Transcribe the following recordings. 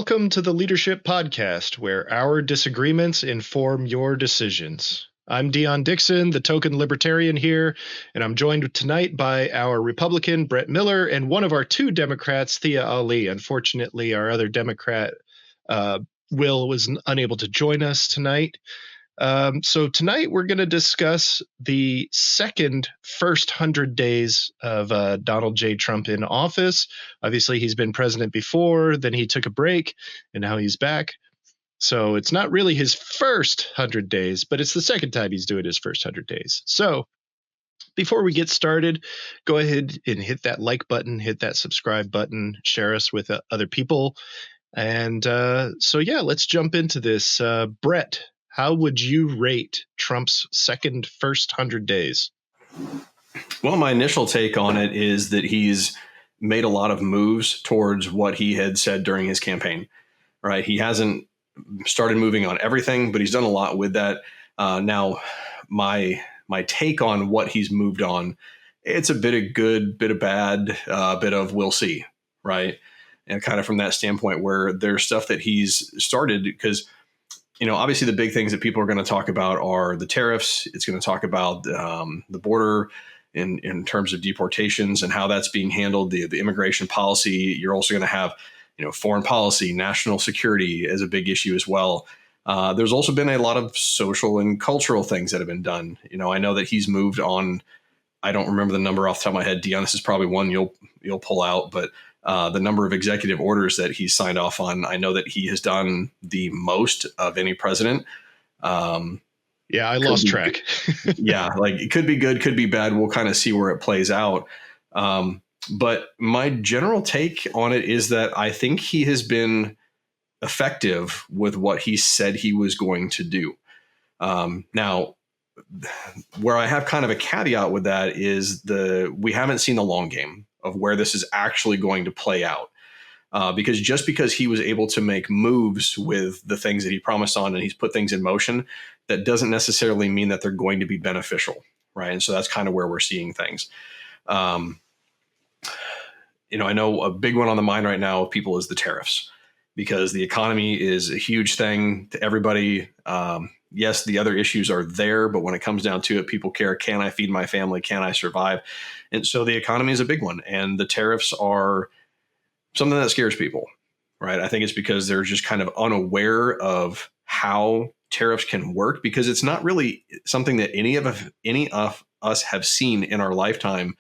Welcome to the Leadership Podcast, where our disagreements inform your decisions. I'm Dion Dixon, the token libertarian here, and I'm joined tonight by our Republican, Brett Miller, and one of our two Democrats, Thea Ali. Unfortunately, our other Democrat, Will, was unable to join us tonight. So tonight we're going to discuss the first 100 days of Donald J. Trump in office. Obviously, he's been president before, then he took a break, and now he's back. So it's not really his first 100 days, but it's the second time he's doing his first 100 days. So before we get started, go ahead and hit that like button, hit that subscribe button, share us with other people. And let's jump into this. Brett, how would you rate Trump's first 100 days? Well, my initial take on it is that he's made a lot of moves towards what he had said during his campaign, right? He hasn't started moving on everything, but he's done a lot with that. Now, my take on what he's moved on, it's a bit of good, bit of bad, bit of we'll see, right? And kind of from that standpoint where there's stuff that he's started because obviously the big things that people are going to talk about are the tariffs. It's going to talk about the border in terms of deportations and how that's being handled, the immigration policy. You're also going to have, foreign policy, national security as a big issue as well. There's also been a lot of social and cultural things that have been done. I know that he's moved on. I don't remember the number off the top of my head. Dion, this is probably one you'll pull out, but the number of executive orders that he's signed off on, I know that he has done the most of any president. I lost track. Yeah, like it could be good, could be bad. We'll kind of see where it plays out. But my general take on it is that I think he has been effective with what he said he was going to do. Now, where I have kind of a caveat with that is we haven't seen the long game of where this is actually going to play out. Because just because he was able to make moves with the things that he promised on and he's put things in motion, that doesn't necessarily mean that they're going to be beneficial, right? And so that's kind of where we're seeing things. I know a big one on the mind right now of people is the tariffs, because the economy is a huge thing to everybody. Yes, the other issues are there, but when it comes down to it, people care. Can I feed my family? Can I survive? And so the economy is a big one. And the tariffs are something that scares people, right? I think it's because they're just kind of unaware of how tariffs can work, because it's not really something that any of us have seen in our lifetime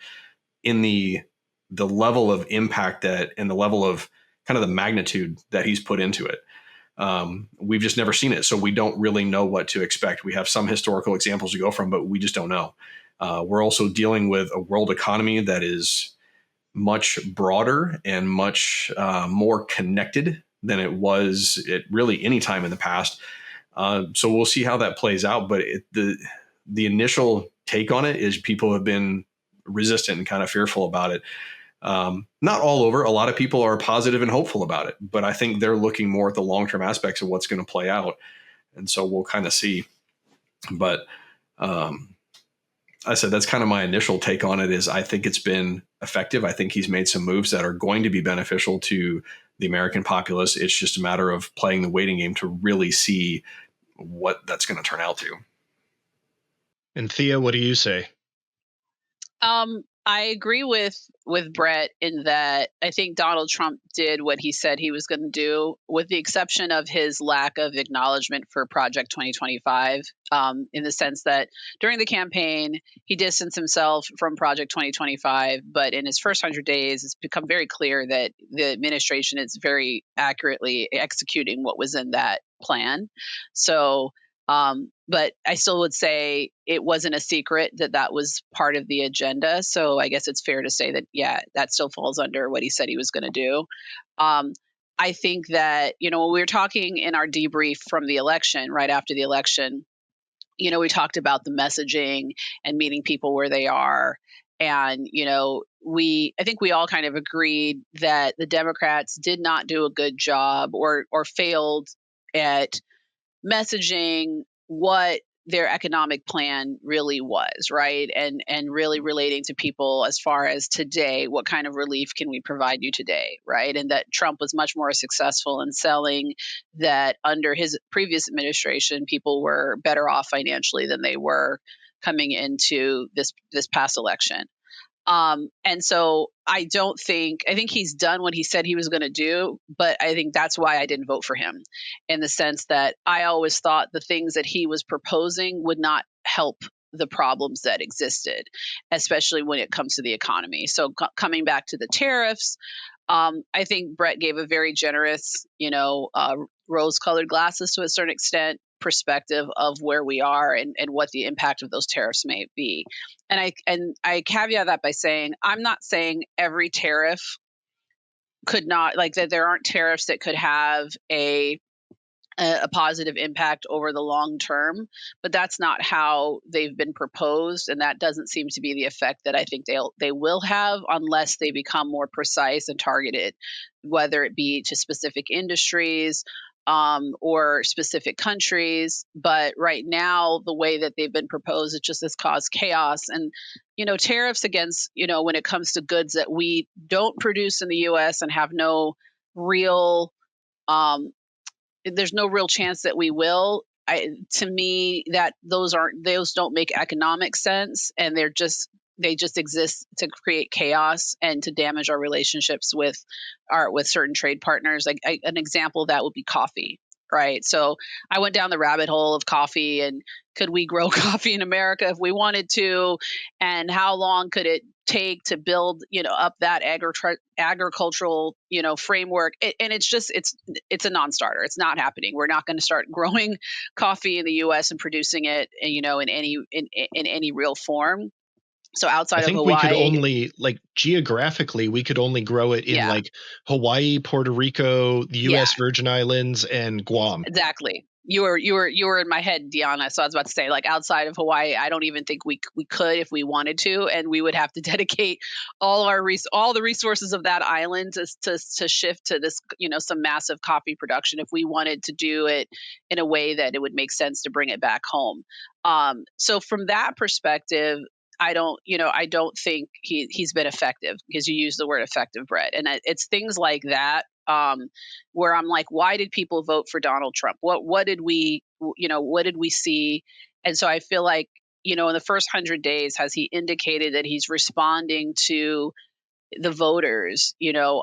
in the level of impact that and the level of kind of the magnitude that he's put into it. We've just never seen it. So we don't really know what to expect. We have some historical examples to go from, but we just don't know. We're also dealing with a world economy that is much broader and much more connected than it was at really any time in the past. So we'll see how that plays out. But the initial take on it is people have been resistant and kind of fearful about it. Not all over. A lot of people are positive and hopeful about it, but I think they're looking more at the long-term aspects of what's going to play out. And so we'll kind of see. But I said that's kind of my initial take on it is I think it's been effective. I think he's made some moves that are going to be beneficial to the American populace. It's just a matter of playing the waiting game to really see what that's going to turn out to. And Thea, what do you say? I agree with Brett in that I think Donald Trump did what he said he was going to do, with the exception of his lack of acknowledgement for Project 2025, in the sense that during the campaign, he distanced himself from Project 2025. But in his first 100 days, it's become very clear that the administration is very accurately executing what was in that plan. So but I still would say it wasn't a secret that was part of the agenda. So I guess it's fair to say that, that still falls under what he said he was going to do. I think that, when we were talking in our debrief from the election, right after the election, we talked about the messaging and meeting people where they are. And, I think we all kind of agreed that the Democrats did not do a good job or failed at messaging what their economic plan really was, right? And really relating to people as far as today, what kind of relief can we provide you today, right? And that Trump was much more successful in selling that under his previous administration, people were better off financially than they were coming into this past election. And so I think he's done what he said he was going to do, but I think that's why I didn't vote for him, in the sense that I always thought the things that he was proposing would not help the problems that existed, especially when it comes to the economy. So coming back to the tariffs, I think Brett gave a very generous, rose-colored glasses to a certain extent perspective of where we are and what the impact of those tariffs may be. And I caveat that by saying I'm not saying every tariff could not, like, that there aren't tariffs that could have a positive impact over the long term, but that's not how they've been proposed, and that doesn't seem to be the effect that I think they will have, unless they become more precise and targeted, whether it be to specific industries or specific countries. But right now, the way that they've been proposed, it just has caused chaos. And tariffs against, when it comes to goods that we don't produce in the U.S. and have no real there's no real chance that we will. To me, that those don't make economic sense, and they just exist to create chaos and to damage our relationships with certain trade partners. Like an example of that would be coffee, right? So I went down the rabbit hole of coffee, and could we grow coffee in America if we wanted to, and how long could it take to build up that agricultural framework? And it's a non-starter. It's not happening. We're not going to start growing coffee in the U.S. and producing it in any real form. So outside I of think Hawaii, we could only, like, geographically, we could only grow it in like Hawaii, Puerto Rico, the U.S. Virgin Islands, and Guam. Exactly. You were in my head, Deanna. So I was about to say, like, outside of Hawaii, I don't even think we could if we wanted to, and we would have to dedicate all the resources of that island to shift to this, some massive coffee production if we wanted to do it in a way that it would make sense to bring it back home. So from that perspective, I don't think he's been effective, because you use the word effective, Brett, and it's things like that. Where I'm like, why did people vote for Donald Trump? What did we see? And so I feel like, in the first 100 days, has he indicated that he's responding to the voters?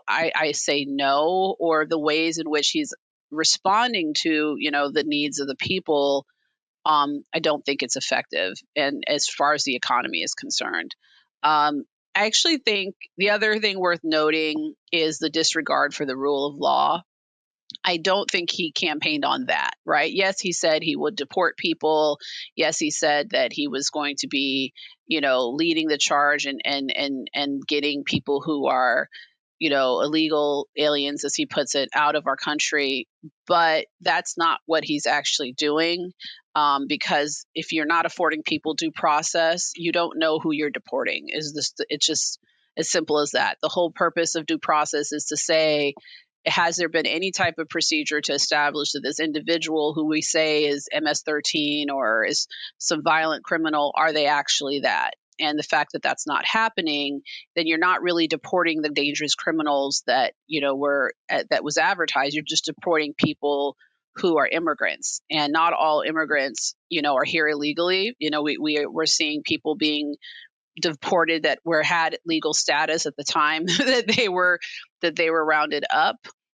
I say no, or the ways in which he's responding to, the needs of the people. I don't think it's effective. And as far as the economy is concerned, I actually think the other thing worth noting is the disregard for the rule of law. I don't think he campaigned on that, right? Yes, he said he would deport people. Yes, he said that he was going to be, leading the charge and getting people who are, illegal aliens, as he puts it, out of our country. But that's not what he's actually doing. Because if you're not affording people due process, you don't know who you're deporting. It's just as simple as that. The whole purpose of due process is to say, has there been any type of procedure to establish that this individual who we say is MS-13 or is some violent criminal, are they actually that? And the fact that that's not happening, then you're not really deporting the dangerous criminals that that was advertised. You're just deporting people who are immigrants, and not all immigrants, are here illegally. We're seeing people being deported that had legal status at the time that they were rounded up,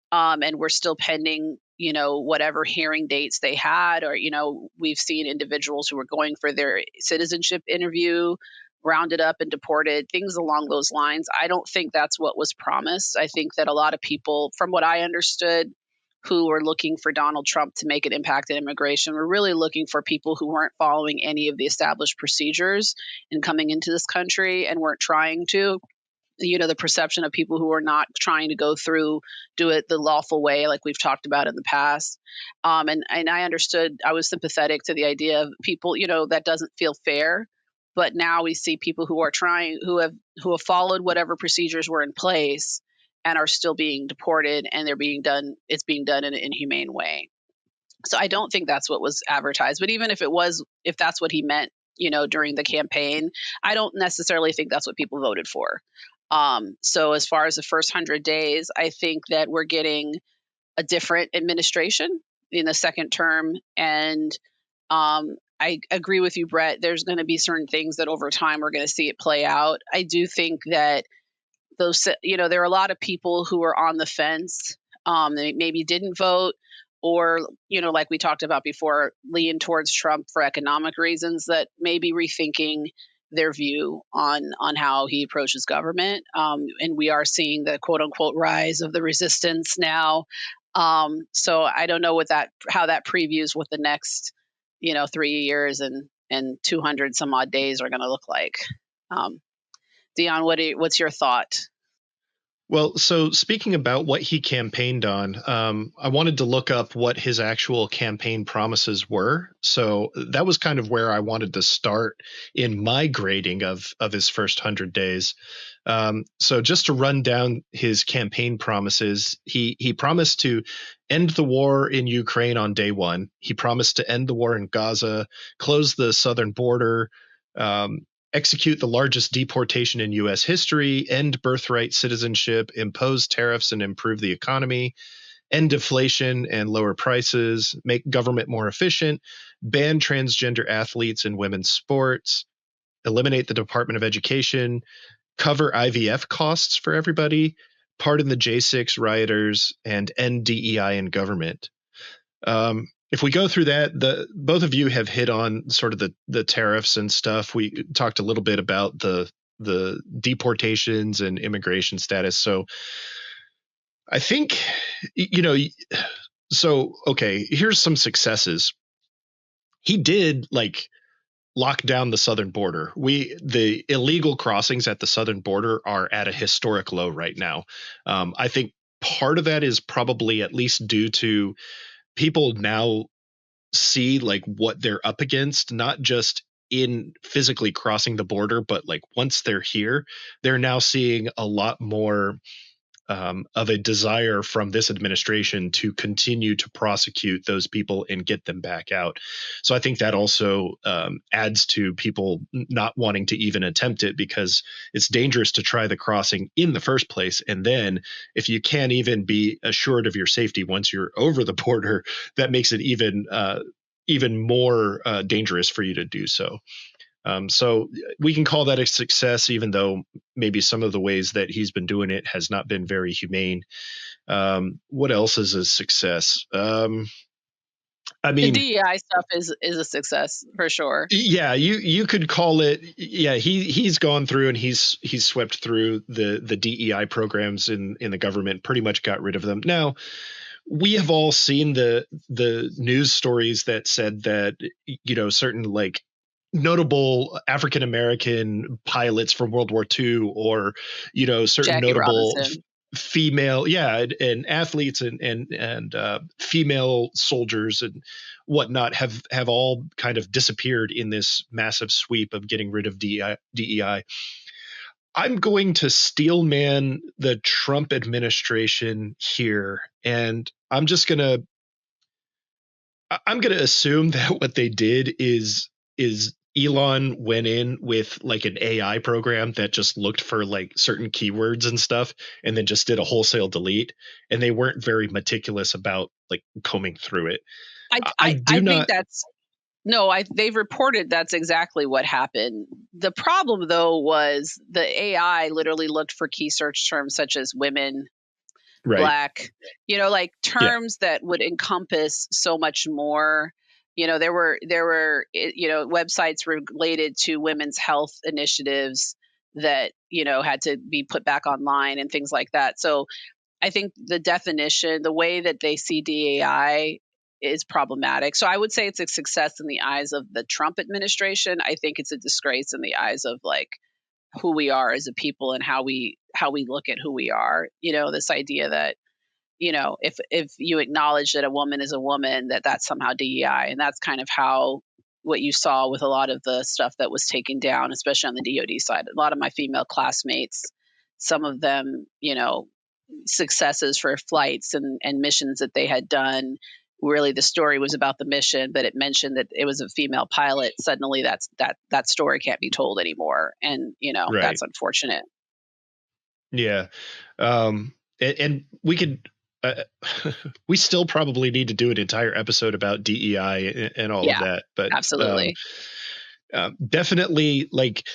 and we're still pending, whatever hearing dates they had, or we've seen individuals who were going for their citizenship interview rounded up and deported, things along those lines. I don't think that's what was promised. I think that a lot of people, from what I understood, who were looking for Donald Trump to make an impact in immigration, were really looking for people who weren't following any of the established procedures in coming into this country and weren't trying to. The perception of people who are not trying to do it the lawful way, like we've talked about in the past. And I understood, I was sympathetic to the idea of people, that doesn't feel fair. But now we see people who are who have followed whatever procedures were in place and are still being deported, and it's being done in an inhumane way. So I don't think that's what was advertised. But even if it was, if that's what he meant, during the campaign, I don't necessarily think that's what people voted for. So as far as the first 100 days, I think that we're getting a different administration in the second term. And I agree with you, Brett. There's going to be certain things that over time we're going to see it play out. I do think that there are a lot of people who are on the fence. They maybe didn't vote, or, like we talked about before, lean towards Trump for economic reasons, that may be rethinking their view on how he approaches government. And we are seeing the quote unquote rise of the resistance now. So I don't know how that previews what the next, 3 years and 200 some odd days are going to look like. Dion, what's your thought? Well, so speaking about what he campaigned on, I wanted to look up what his actual campaign promises were. So that was kind of where I wanted to start in my grading of his first 100 days. So just to run down his campaign promises, he promised to end the war in Ukraine on day one. He promised to end the war in Gaza, close the southern border, execute the largest deportation in U.S. history, end birthright citizenship, impose tariffs and improve the economy, end deflation and lower prices, make government more efficient, ban transgender athletes in women's sports, eliminate the Department of Education, cover IVF costs for everybody, pardon the J6 rioters, and end DEI in government. If we go through that, both of you have hit on sort of the tariffs and stuff. We talked a little bit about the deportations and immigration status. So I think, okay, here's some successes. He did lock down the southern border. The illegal crossings at the southern border are at a historic low right now. I think part of that is probably at least due to people now see what they're up against, not just in physically crossing the border, but once they're here, they're now seeing a lot more of a desire from this administration to continue to prosecute those people and get them back out. So I think that also adds to people not wanting to even attempt it, because it's dangerous to try the crossing in the first place. And then if you can't even be assured of your safety once you're over the border, that makes it even more dangerous for you to do so. So we can call that a success, even though maybe some of the ways that he's been doing it has not been very humane. What else is a success? The DEI stuff is a success for sure. Yeah, you could call it. Yeah, he's gone through and he's swept through the DEI programs in the government, pretty much got rid of them. Now, we have all seen the news stories that said that certain notable African American pilots from World War II, or certain Jackie notable Robinson. female, and athletes and female soldiers and whatnot have all kind of disappeared in this massive sweep of getting rid of DEI. I'm going to steelman the Trump administration here, and I'm going to assume that what they did is Elon went in with an AI program that just looked for certain keywords and stuff, and then just did a wholesale delete, and they weren't very meticulous about combing through it. I think that's no, they've reported that's exactly what happened. The problem though was the AI literally looked for key search terms such as women, Right. Black, terms that would encompass so much more. There were websites related to women's health initiatives that had to be put back online and things like that. So I think the definition, the way that they see DEI is problematic. So I would say it's a success in the eyes of the Trump administration. I think it's a disgrace in the eyes of who we are as a people and how we look at who we are. This idea that if you acknowledge that a woman is a woman, that's somehow DEI, and that's kind of how what you saw with a lot of the stuff that was taken down, especially on the DoD side. A lot of my female classmates, some of them, successes for flights and missions that they had done, really the story was about the mission, but it mentioned that it was a female pilot. Suddenly that story can't be told anymore. And, Right. that's unfortunate. Yeah. And we could, we still probably need to do an entire episode about DEI and all of that, but absolutely. Definitely, like,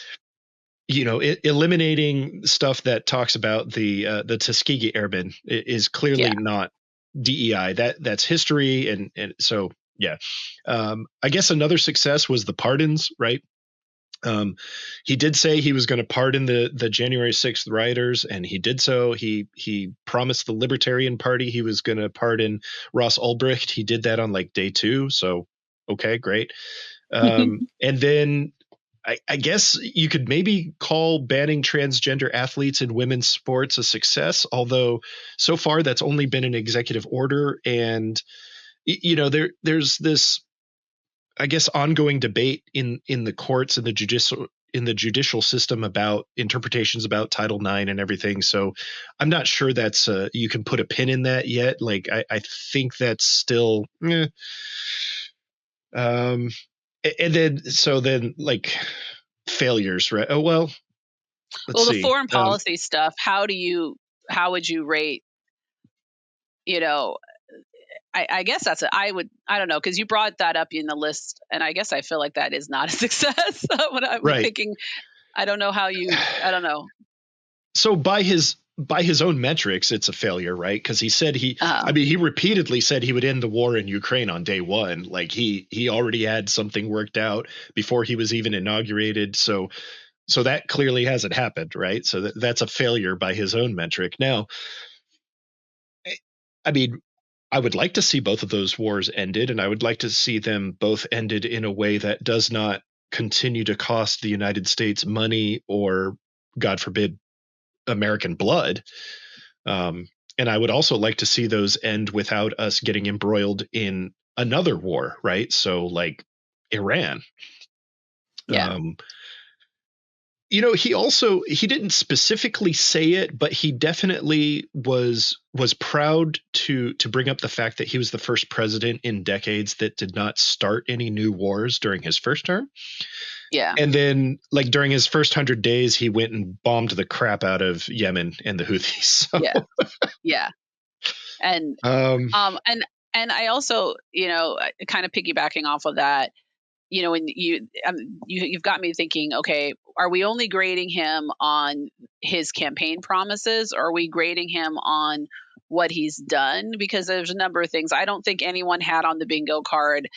eliminating stuff that talks about the Tuskegee Airmen is clearly not DEI. That's history, and so yeah. I guess another success was the pardons, right? He did say he was going to pardon the January 6th rioters, and he did so. He promised the Libertarian Party he was going to pardon Ross Ulbricht. He did that on like day 2. So, okay, great. And then I guess you could maybe call banning transgender athletes in women's sports a success, although so far that's only been an executive order. And, there's this, I guess, ongoing debate in the courts and the judicial system about interpretations about Title IX and everything. So I'm not sure that's you can put a pin in that yet. Like, I think that's still and then like failures, right? Oh, well, let's see. The foreign policy stuff, how would you rate, I guess I don't know, because you brought that up in the list, and I guess I feel like that is not a success. When I'm thinking, I don't know. So by his own metrics, it's a failure, right? Because he said he repeatedly said he would end the war in Ukraine on day 1. Like he already had something worked out before he was even inaugurated. So that clearly hasn't happened, right? So that's a failure by his own metric. Now, I mean, I would like to see both of those wars ended, and I would like to see them both ended in a way that does not continue to cost the United States money or, God forbid, American blood. And I would also like to see those end without us getting embroiled in another war, right? So like Iran. Yeah. He didn't specifically say it, but he definitely was proud to bring up the fact that he was the first president in decades that did not start any new wars during his first term. Yeah. And then, like, during his first 100 days, he went and bombed the crap out of Yemen and the Houthis. So. Yeah. And and I also, kind of piggybacking off of that, when you've got me thinking, okay, are we only grading him on his campaign promises, or are we grading him on what he's done? Because there's a number of things. I don't think anyone had on the bingo card,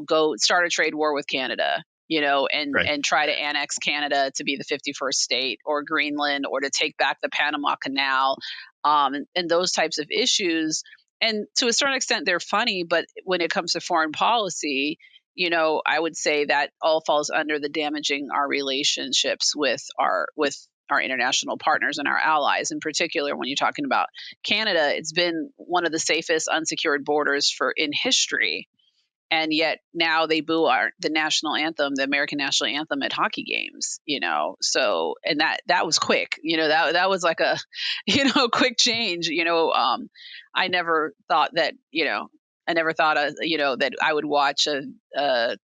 go start a trade war with Canada, and try to annex Canada to be the 51st state, or Greenland, or to take back the Panama Canal, and those types of issues. And to a certain extent, they're funny, but when it comes to foreign policy, I would say that all falls under the damaging our relationships with our international partners and our allies. In particular, when you're talking about Canada, it's been one of the safest unsecured borders in history. And yet now they boo the national anthem, the American national anthem, at hockey games, So, and that was quick, that was like a, quick change. I never thought that, that I would watch a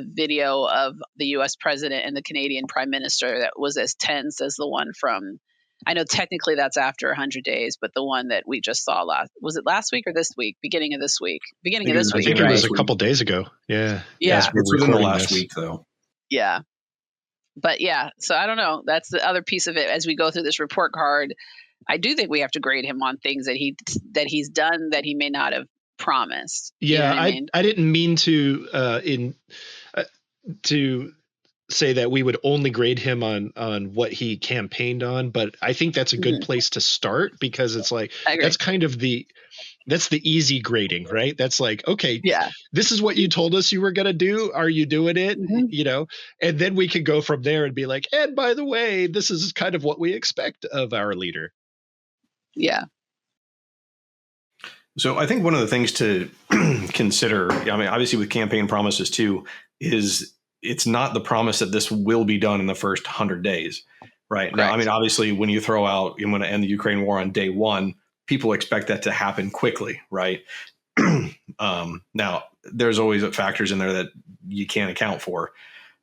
video of the U.S. president and the Canadian prime minister that was as tense as the one from, I know technically that's after 100 days, but the one that we just saw was it last week or this week? Beginning of this week. I think it was a couple days ago. Yeah. Yeah. It's within the last week, though. Yeah. But yeah, so I don't know. That's the other piece of it. As we go through this report card, I do think we have to grade him on things that he's done that he may not have promised. Yeah, I didn't mean to to say that we would only grade him on what he campaigned on, but I think that's a good place to start, because it's like that's kind of that's the easy grading, right? That's like, okay, this is what you told us you were going to do. Are you doing it? And then we can go from there and be like, and by the way, this is kind of what we expect of our leader. Yeah. So I think one of the things to consider, I mean, obviously with campaign promises too, is it's not the promise that this will be done in the first 100 days, right? Now, I mean, obviously when you throw out, I'm going to end the Ukraine war on day 1, people expect that to happen quickly, right? Now, there's always factors in there that you can't account for.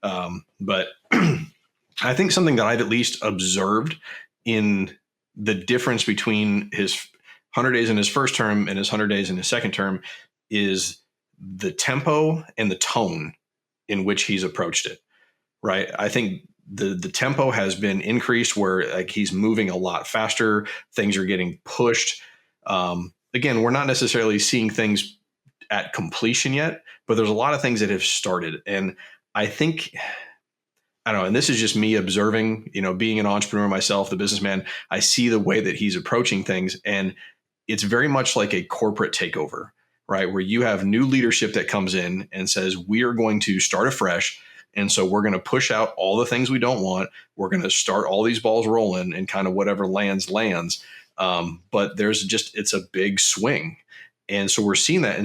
But I think something that I've at least observed in the difference between his 100 days in his first term and his 100 days in his second term is the tempo and the tone in which he's approached it. Right. I think the tempo has been increased where like he's moving a lot faster. Things are getting pushed. Again, we're not necessarily seeing things at completion yet, but there's a lot of things that have started. And I think, I don't know, and this is just me observing, being an entrepreneur myself, the businessman, I see the way that he's approaching things. And it's very much like a corporate takeover, right? Where you have new leadership that comes in and says, we are going to start afresh. And so we're going to push out all the things we don't want. We're going to start all these balls rolling and kind of whatever lands. But it's a big swing. And so we're seeing that.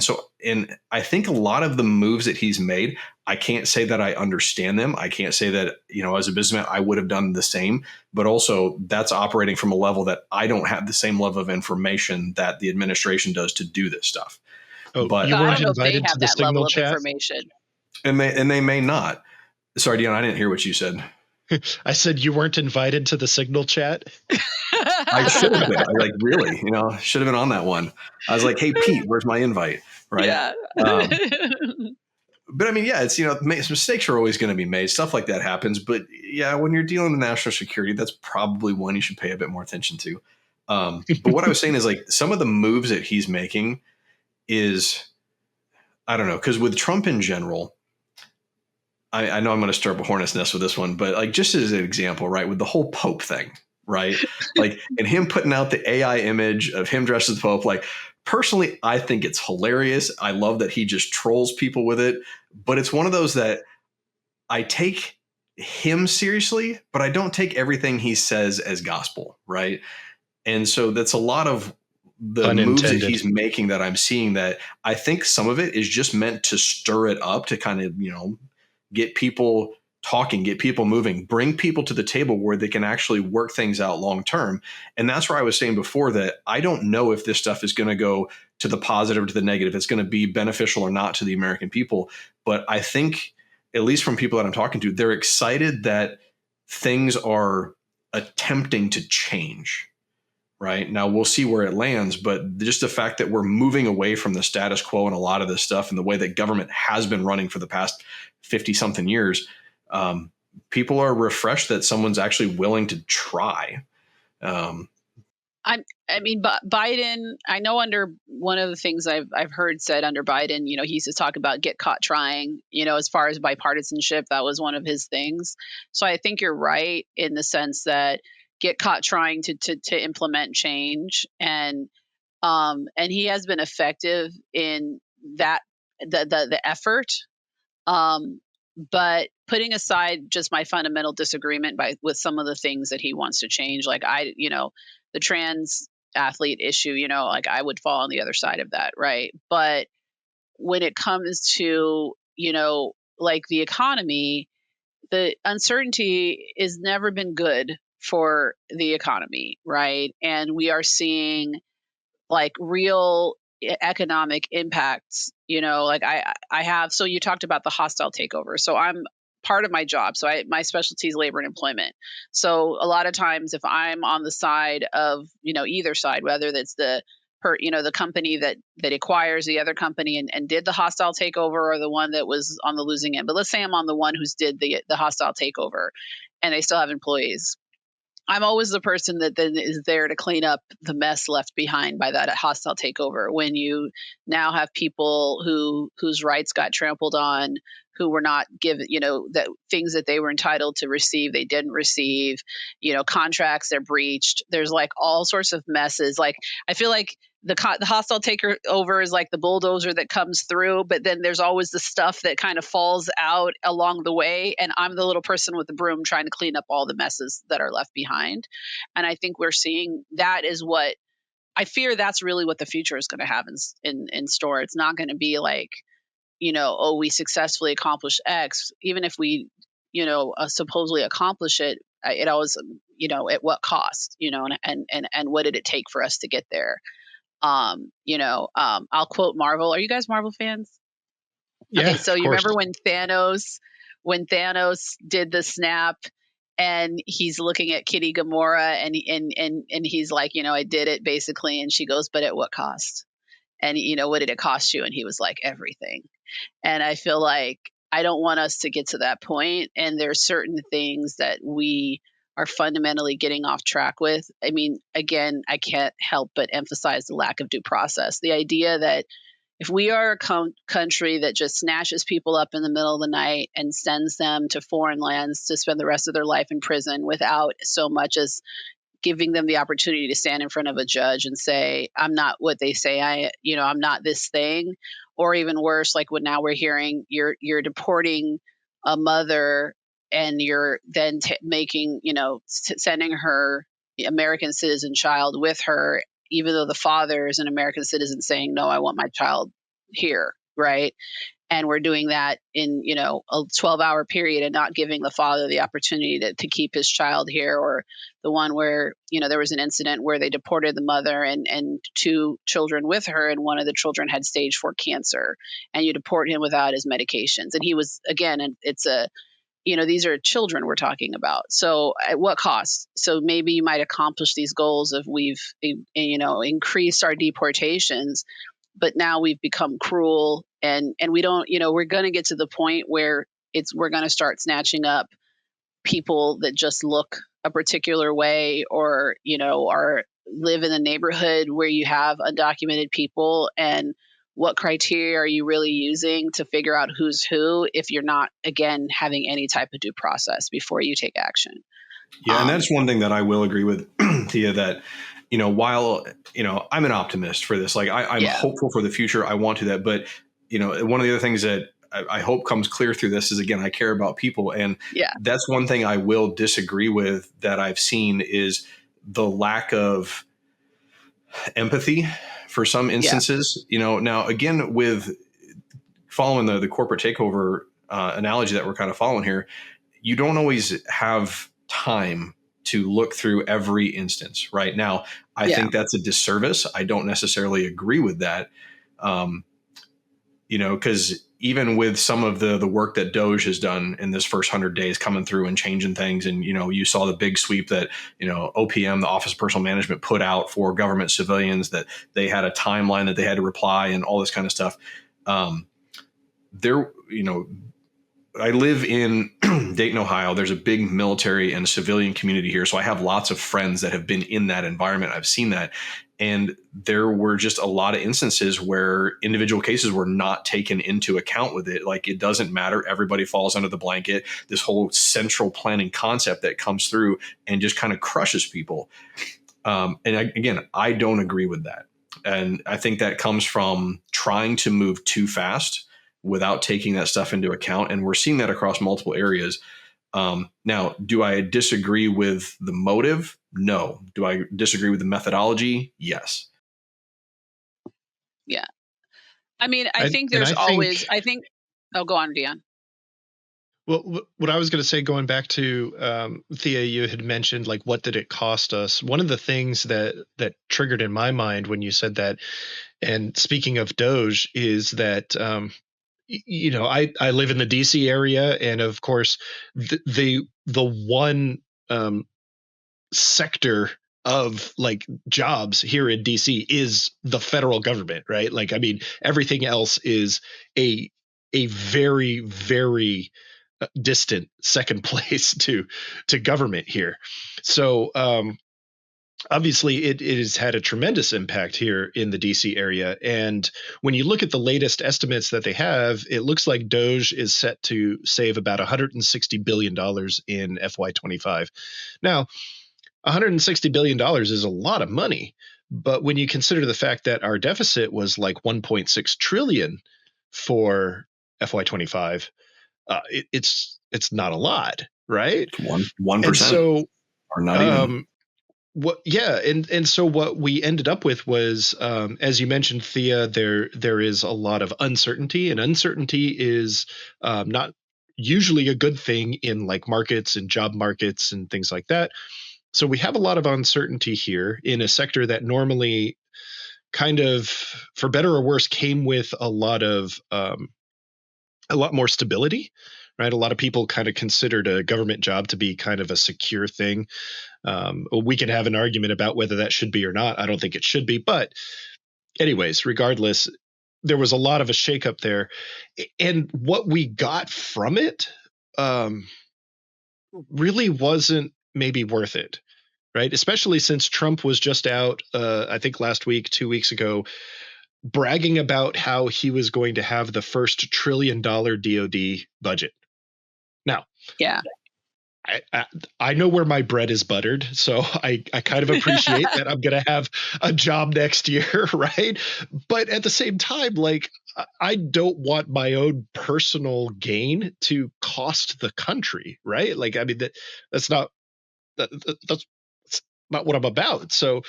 And I think a lot of the moves that he's made, I can't say that I understand them. I can't say that, as a businessman, I would have done the same, but also that's operating from a level that I don't have the same level of information that the administration does to do this stuff. Oh, but you I weren't don't know if they invited to have the that Signal level of chat? information. And they may not. Sorry, Dion, I didn't hear what you said. I said you weren't invited to the Signal chat. I should have been. Really, should have been on that one. I was like, hey, Pete, where's my invite? Right. Yeah. But I mean, yeah, it's, mistakes are always going to be made. Stuff like that happens. But yeah, when you're dealing with national security, that's probably one you should pay a bit more attention to. But what I was saying is like some of the moves that he's making is, I don't know, because with Trump in general, I know I'm going to stir up a hornet's nest with this one, but like just as an example, right, with the whole Pope thing, right? Like, and him putting out the AI image of him dressed as the Pope, like, personally, I think it's hilarious. I love that he just trolls people with it, but it's one of those that I take him seriously, but I don't take everything he says as gospel, right? And so that's a lot of the moves that he's making that I'm seeing that I think some of it is just meant to stir it up to kind of, get people talking, get people moving, bring people to the table where they can actually work things out long term. And that's where I was saying before that I don't know if this stuff is going to go to the positive or to the negative. It's going to be beneficial or not to the American people. But I think, at least from people that I'm talking to, they're excited that things are attempting to change. Right now, we'll see where it lands, but just the fact that we're moving away from the status quo and a lot of this stuff and the way that government has been running for the past 50 something years, people are refreshed that someone's actually willing to try. Biden, I know under one of the things I've heard said under Biden, he used to talk about get caught trying, as far as bipartisanship, that was one of his things. So I think you're right in the sense that get caught trying to implement change. And he has been effective in that, the effort. But putting aside just my fundamental disagreement with some of the things that he wants to change, like the trans athlete issue, like I would fall on the other side of that. Right. But when it comes to, like the economy, the uncertainty has never been good for the economy. Right. And we are seeing like real economic impacts, like I have, so you talked about the hostile takeover. So I'm part of my job. So my specialty is labor and employment. So a lot of times if I'm on the side of, either side, whether that's the company that acquires the other company and did the hostile takeover, or the one that was on the losing end. But let's say I'm on the one who's did the hostile takeover and they still have employees. I'm always the person that then is there to clean up the mess left behind by that hostile takeover. When you now have people whose rights got trampled on, who were not given, that things that they were entitled to receive, they didn't receive, contracts they're breached. There's like all sorts of messes. Like I feel like the hostile takeover is like the bulldozer that comes through, but then there's always the stuff that kind of falls out along the way. And I'm the little person with the broom trying to clean up all the messes that are left behind. And I think we're seeing that is what I fear. That's really what the future is going to have in store. It's not going to be like, we successfully accomplished X, even if we, supposedly accomplish it. It always, at what cost, and what did it take for us to get there? I'll quote Marvel. Are you guys Marvel fans? Yeah, Okay, so of you course. remember when Thanos did the snap and he's looking at Kitty Gamora and he's like, I did it basically, and she goes, but at what cost? And what did it cost you? And he was like, everything. And I feel like I don't want us to get to that point. And there's certain things that we are fundamentally getting off track with. I mean, again, I can't help but emphasize the lack of due process. The idea that if we are a country that just snatches people up in the middle of the night and sends them to foreign lands to spend the rest of their life in prison without so much as giving them the opportunity to stand in front of a judge and say, I'm not what they say I'm not this thing. Or even worse, like when now we're hearing you're deporting a mother and you're then sending her American citizen child with her, even though the father is an American citizen saying, no, I want my child here. Right. And we're doing that in, a 12-hour period and not giving the father the opportunity to keep his child here. Or the one where, there was an incident where they deported the mother and two children with her, and one of the children had stage 4 cancer, and you deport him without his medications. And he was, again, these are children we're talking about. So at what cost? So maybe you might accomplish these goals if we've, increased our deportations, but now we've become cruel and we don't, we're going to get to the point where we're going to start snatching up people that just look a particular way, or, live in a neighborhood where you have undocumented people. And what criteria are you really using to figure out who's who if you're not, again, having any type of due process before you take action? Yeah, and that's one thing that I will agree with Thea, that, while, I'm an optimist for this, like I'm hopeful for the future. I want to that. But, one of the other things that I hope comes clear through this is, again, I care about people. And that's one thing I will disagree with that I've seen is the lack of empathy for some instances. Now, again, with following the corporate takeover analogy that we're kind of following here, you don't always have time to look through every instance. Right now, I think that's a disservice. I don't necessarily agree with that. Because even with some of the work that DOGE has done in this first 100 days coming through and changing things, and, you saw the big sweep that, OPM, the Office of Personal Management, put out for government civilians, that they had a timeline that they had to reply and all this kind of stuff. I live in Dayton, Ohio. There's a big military and civilian community here. So I have lots of friends that have been in that environment. I've seen that. And there were just a lot of instances where individual cases were not taken into account with it. Like, it doesn't matter. Everybody falls under the blanket. This whole central planning concept that comes through and just kind of crushes people. I don't agree with that. And I think that comes from trying to move too fast without taking that stuff into account. And we're seeing that across multiple areas. Now, do I disagree with the motive? No. Do I disagree with the methodology? Yes. Yeah. I mean, I think there's always, oh, go on, Dion. Well, what I was going to say, going back to Thea, you had mentioned, like, what did it cost us? One of the things that triggered in my mind when you said that, and speaking of DOGE, is that I live in the DC area, and of course, the one sector of, like, jobs here in DC is the federal government, right? Like, I mean, everything else is a very, very distant second place to government here. So obviously it has had a tremendous impact here in the DC area. And when you look at the latest estimates that they have, it looks like DOGE is set to save about $160 billion in FY25. Now, $160 billion is a lot of money, but when you consider the fact that our deficit was like 1.6 trillion for FY25, it's not a lot, right? 1%. And so, or not even. So what we ended up with was, as you mentioned, Thea, there is a lot of uncertainty, and uncertainty is not usually a good thing in, like, markets and job markets and things like that. So we have a lot of uncertainty here in a sector that normally kind of, for better or worse, came with a lot more stability, right? A lot of people kind of considered a government job to be kind of a secure thing. We can have an argument about whether that should be or not. I don't think it should be, but anyways, regardless, there was a lot of a shakeup there, and what we got from it really wasn't maybe worth it, right? Especially since Trump was just out, I think last week, 2 weeks ago, bragging about how he was going to have the first $1 trillion DOD budget. Now, Yeah. I know where my bread is buttered, so I kind of appreciate that I'm going to have a job next year, right? But at the same time, like, I don't want my own personal gain to cost the country, right? Like, I mean, that's not that's not what I'm about. So,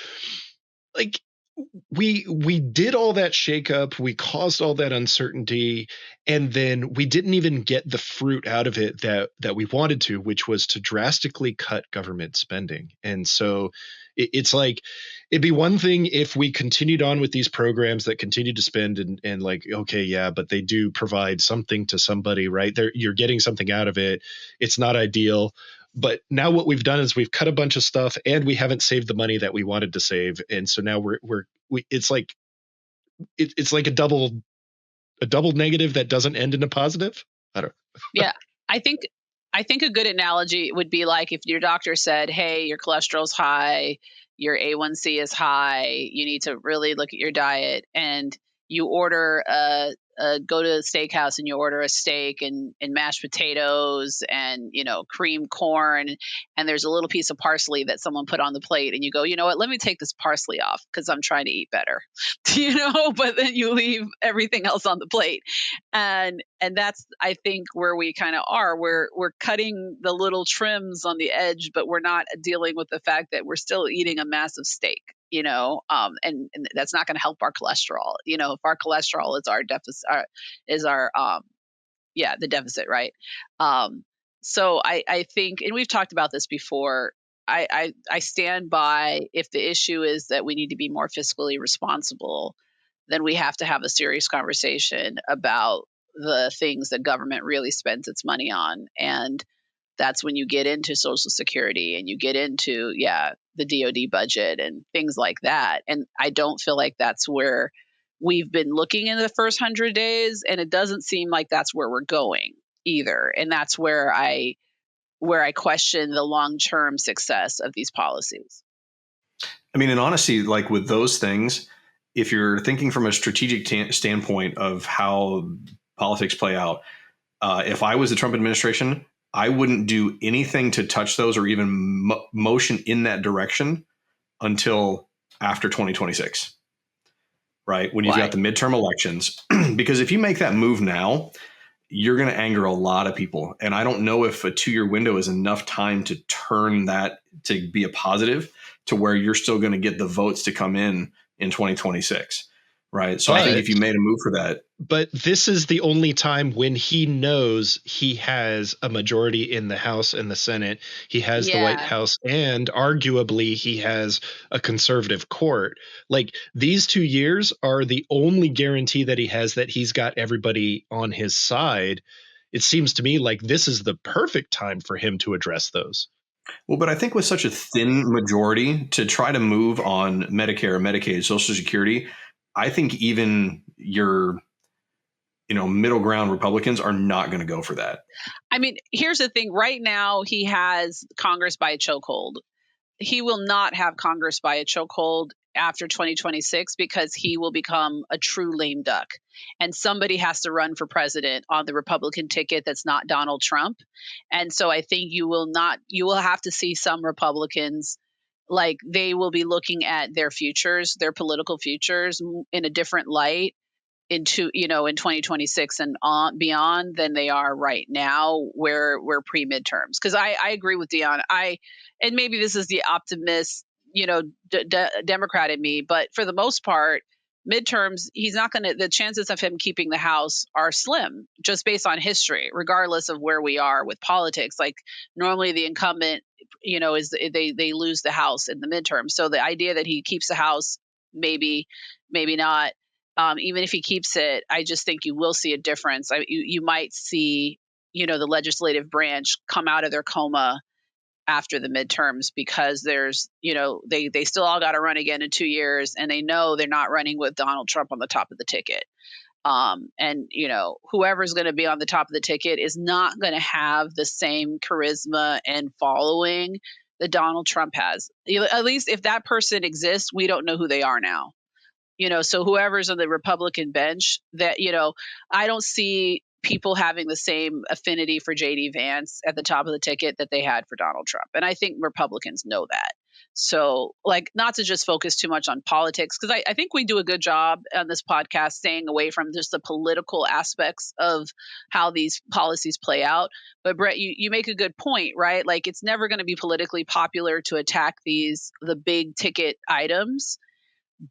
like, we did all that shakeup, we caused all that uncertainty, and then we didn't even get the fruit out of it that we wanted to, which was to drastically cut government spending. And so it's like, it'd be one thing if we continued on with these programs that continue to spend, and like, okay, yeah, but they do provide something to somebody, right? You're getting something out of it. It's not ideal. But now what we've done is we've cut a bunch of stuff, and we haven't saved the money that we wanted to save. And so now it's like it's like a double negative that doesn't end in a positive. I don't. Yeah. I think a good analogy would be like if your doctor said, "Hey, your cholesterol's high, your A1C is high, you need to really look at your diet," and you order go to a steakhouse and you order a steak and mashed potatoes and cream corn, and there's a little piece of parsley that someone put on the plate, and you go, you know what, let me take this parsley off because I'm trying to eat better, but then you leave everything else on the plate. And that's, I think, where we kind of are. We're cutting the little trims on the edge, but we're not dealing with the fact that we're still eating a massive steak, and that's not going to help our cholesterol. If our cholesterol is our deficit, the deficit, right? So I think, and we've talked about this before, I stand by, if the issue is that we need to be more fiscally responsible, then we have to have a serious conversation about the things that government really spends its money on. And that's when you get into Social Security and you get into, the DOD budget and things like that. And I don't feel like that's where we've been looking in the first 100 days. And it doesn't seem like that's where we're going either. And that's where I question the long-term success of these policies. I mean, in honesty, like with those things, if you're thinking from a strategic standpoint of how politics play out, if I was the Trump administration, I wouldn't do anything to touch those or even motion in that direction until after 2026, right? When you've got the midterm elections. Because if you make that move now, you're going to anger a lot of people. And I don't know if a 2-year window is enough time to turn that to be a positive to where you're still going to get the votes to come in 2026. Right. So I think if you made a move for that. But this is the only time when he knows he has a majority in the House and the Senate. He has the White House, and arguably he has a conservative court. Like, these 2 years are the only guarantee that he has that he's got everybody on his side. It seems to me like this is the perfect time for him to address those. Well, but I think with such a thin majority to try to move on Medicare, Medicaid, Social Security, I think even your, middle ground Republicans are not going to go for that. I mean, here's the thing. Right now, he has Congress by a chokehold. He will not have Congress by a chokehold after 2026 because he will become a true lame duck. And somebody has to run for president on the Republican ticket that's not Donald Trump. And so I think you will have to see some Republicans, like, they will be looking at their futures, their political futures, in a different light in 2026 and on beyond than they are right now, where we're pre-midterms. Because I agree with Dion. And maybe this is the optimist, Democrat in me, but for the most part, midterms, he's not going to, the chances of him keeping the House are slim, just based on history, regardless of where we are with politics. Like, normally the incumbent, is they lose the House in the midterm. So the idea that he keeps the House maybe maybe not. Even if he keeps it, I just think you will see a difference. You might see, the legislative branch come out of their coma after the midterms, because there's, they still all got to run again in 2 years, and they know they're not running with Donald Trump on the top of the ticket. And whoever's going to be on the top of the ticket is not going to have the same charisma and following that Donald Trump has. At least if that person exists, we don't know who they are now. So whoever's on the Republican bench, that, I don't see people having the same affinity for JD Vance at the top of the ticket that they had for Donald Trump. And I think Republicans know that. So, not to just focus too much on politics, because I think we do a good job on this podcast staying away from just the political aspects of how these policies play out. But Brett, you make a good point, right? It's never going to be politically popular to attack the big ticket items.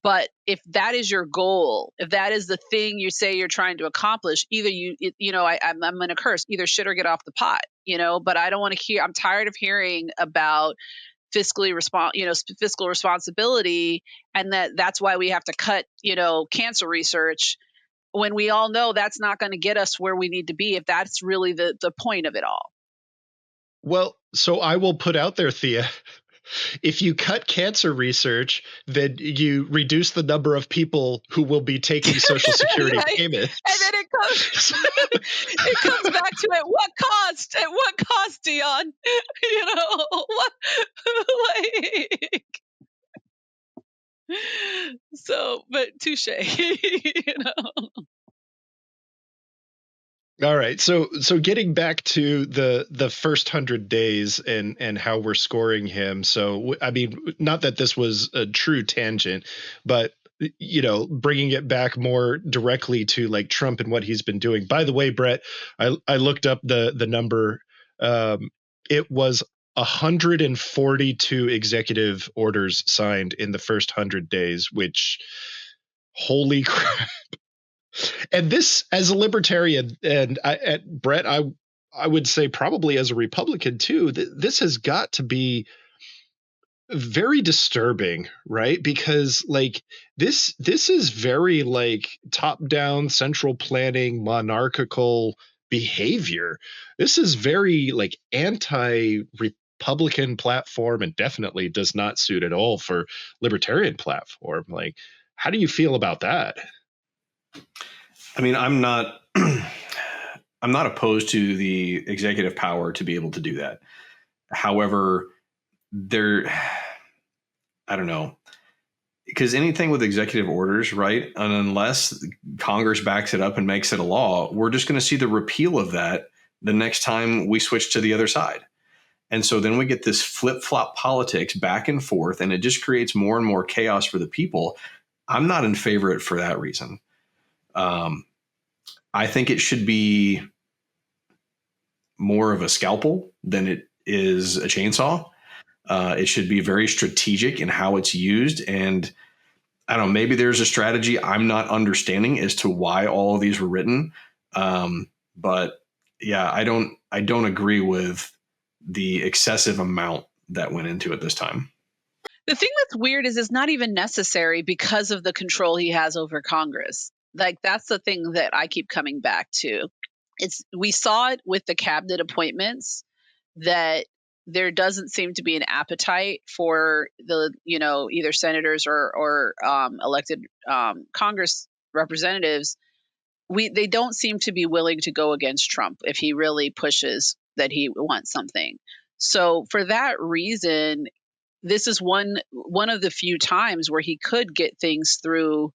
But if that is your goal, if that is the thing you say you're trying to accomplish, either I'm going to curse, either shit or get off the pot, but I don't want to hear, I'm tired of hearing about fiscal responsibility, and that's why we have to cut, cancer research, when we all know that's not going to get us where we need to be, if that's really the point of it all. Well, so I will put out there, Thea, if you cut cancer research, then you reduce the number of people who will be taking Social Security payments. And then it comes back to at what cost? At what cost, Dion? What? So, but touche. All right. So getting back to the first 100 days and how we're scoring him. So, I mean, not that this was a true tangent, but, bringing it back more directly to Trump and what he's been doing. By the way, Brett, I looked up the number. It was 142 executive orders signed in the first 100 days, which, holy crap. And this, as a libertarian, and Brett, I would say probably as a Republican too, this has got to be very disturbing, right? Because this is very top-down central planning monarchical behavior. This is very anti-Republican platform, and definitely does not suit at all for libertarian platform. How do you feel about that? I mean, I'm not opposed to the executive power to be able to do that. However, I don't know, because anything with executive orders, right? And unless Congress backs it up and makes it a law, we're just going to see the repeal of that the next time we switch to the other side. And so then we get this flip-flop politics back and forth, and it just creates more and more chaos for the people. I'm not in favor of it for that reason. I think it should be more of a scalpel than it is a chainsaw. It should be very strategic in how it's used. And I don't know, maybe there's a strategy I'm not understanding as to why all of these were written. But yeah, I don't agree with the excessive amount that went into it this time. The thing that's weird is it's not even necessary because of the control he has over Congress. That's the thing that I keep coming back to. We saw it with the cabinet appointments, that there doesn't seem to be an appetite for the, either senators or elected Congress representatives. They don't seem to be willing to go against Trump if he really pushes that he wants something. So for that reason, this is one of the few times where he could get things through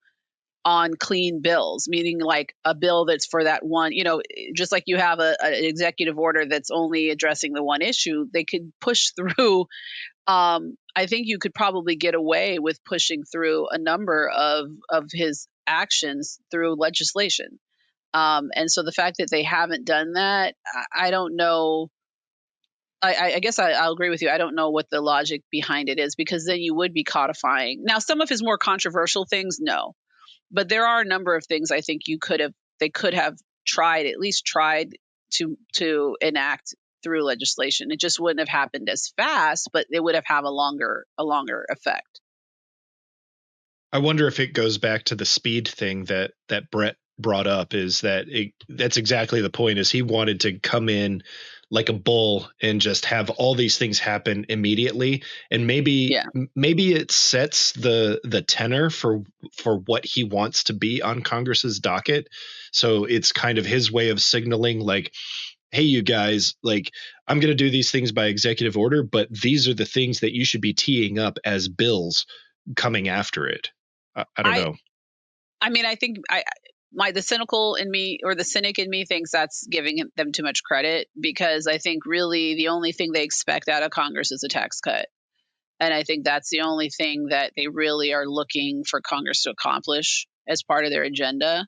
on clean bills, meaning a bill that's for that one, just like you have an executive order that's only addressing the one issue, they could push through. I think you could probably get away with pushing through a number of his actions through legislation. And so the fact that they haven't done that, I don't know. I guess I'll agree with you. I don't know what the logic behind it is, because then you would be codifying. Now, some of his more controversial things, no. But there are a number of things I think they could have at least tried to enact through legislation. It just wouldn't have happened as fast, but it would have a longer effect. I wonder if it goes back to the speed thing that Brett brought up. Is that that's exactly the point? Is he wanted to come in like a bull and just have all these things happen immediately, and maybe Yeah. maybe it sets the tenor for what he wants to be on Congress's docket. So it's kind of his way of signaling, like, hey, you guys, like, I'm going to do these things by executive order, but these are the things that you should be teeing up as bills coming after it. I don't I know. I mean, I think the cynical in me, or the cynic in me, thinks that's giving them too much credit, because I think really the only thing they expect out of Congress is a tax cut. And I think that's the only thing that they really are looking for Congress to accomplish as part of their agenda.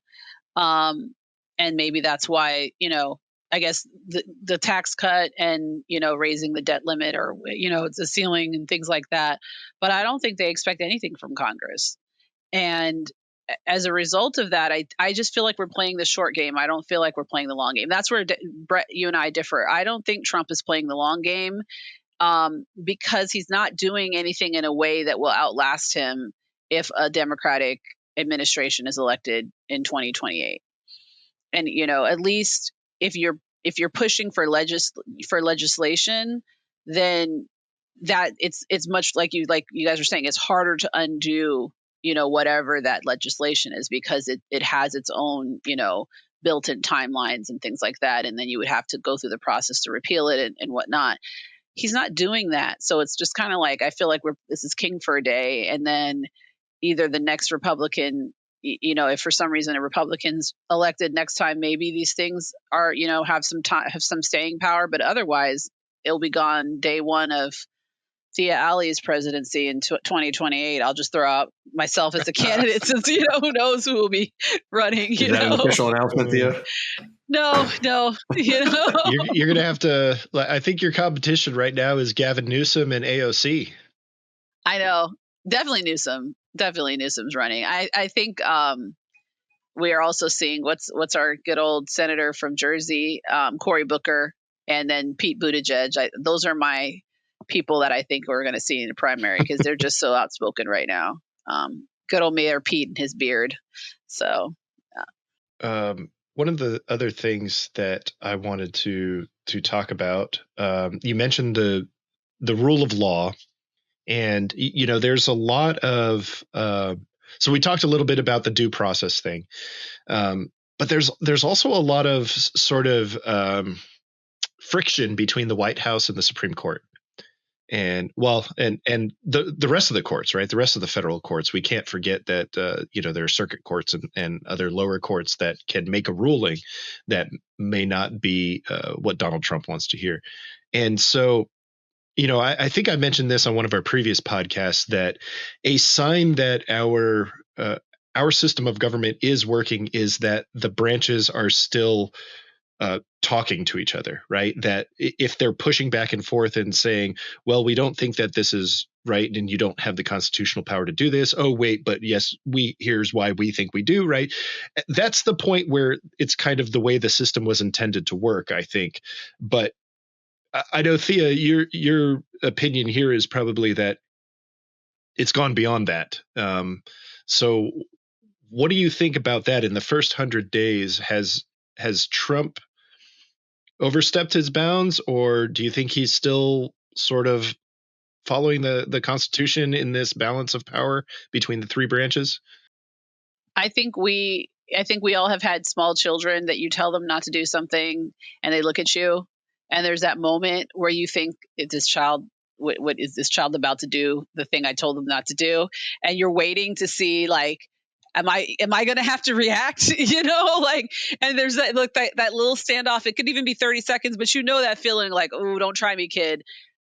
Um, and maybe that's why, I guess the tax cut and, raising the debt limit, or, it's a ceiling and things like that. But I don't think they expect anything from Congress. And as a result of that, I just feel like we're playing the short game. I don't feel like we're playing the long game. That's where Brett, you and I differ. I don't think Trump is playing the long game, because he's not doing anything in a way that will outlast him if a Democratic administration is elected in 2028. And at least if you're pushing for legislation, then that it's much like you guys are saying, it's harder to undo whatever that legislation is, because it has its own built-in timelines and things like that, and then you would have to go through the process to repeal it and whatnot. He's not doing that, so it's just kind of like, I feel like this is king for a day, and then either the next Republican, if for some reason a Republican's elected next time, maybe these things are, have some time, have some staying power, but otherwise it'll be gone day one of Thea Ali's presidency in 2028. I'll just throw out myself as a candidate, since who knows who will be running. Is that an official announcement, Thea? No, You're gonna have to. I think your competition right now is Gavin Newsom and AOC. I know, definitely Newsom. Definitely Newsom's running. I think we are also seeing what's our good old senator from Jersey, Cory Booker, and then Pete Buttigieg. Those are my people that I think we're going to see in the primary, because they're just so outspoken right now. Good old Mayor Pete and his beard. So, one of the other things that I wanted to talk about, you mentioned the rule of law, and there's a lot of so we talked a little bit about the due process thing, but there's also a lot of sort of friction between the White House and the Supreme Court. And the rest of the courts, right? The rest of the federal courts. We can't forget that there are circuit courts and other lower courts that can make a ruling that may not be what Donald Trump wants to hear. And so, I think I mentioned this on one of our previous podcasts, that a sign that our system of government is working is that the branches are still talking to each other, right? That if they're pushing back and forth and saying, well, we don't think that this is right, and you don't have the constitutional power to do this. Oh, wait, but yes, here's why we think we do, right? That's the point where it's kind of the way the system was intended to work, I think. But I know, Thea, your opinion here is probably that it's gone beyond that. So what do you think about that? In the first 100 days, has Trump overstepped his bounds, or do you think he's still sort of following the Constitution in this balance of power between the three branches? I think we all have had small children that you tell them not to do something, and they look at you, and there's that moment where you think, is this child what is this child about to do, the thing I told them not to do? And you're waiting to see, like, am I going to have to react? Like, and there's that little standoff. It could even be 30 seconds, but that feeling like, oh, don't try me, kid.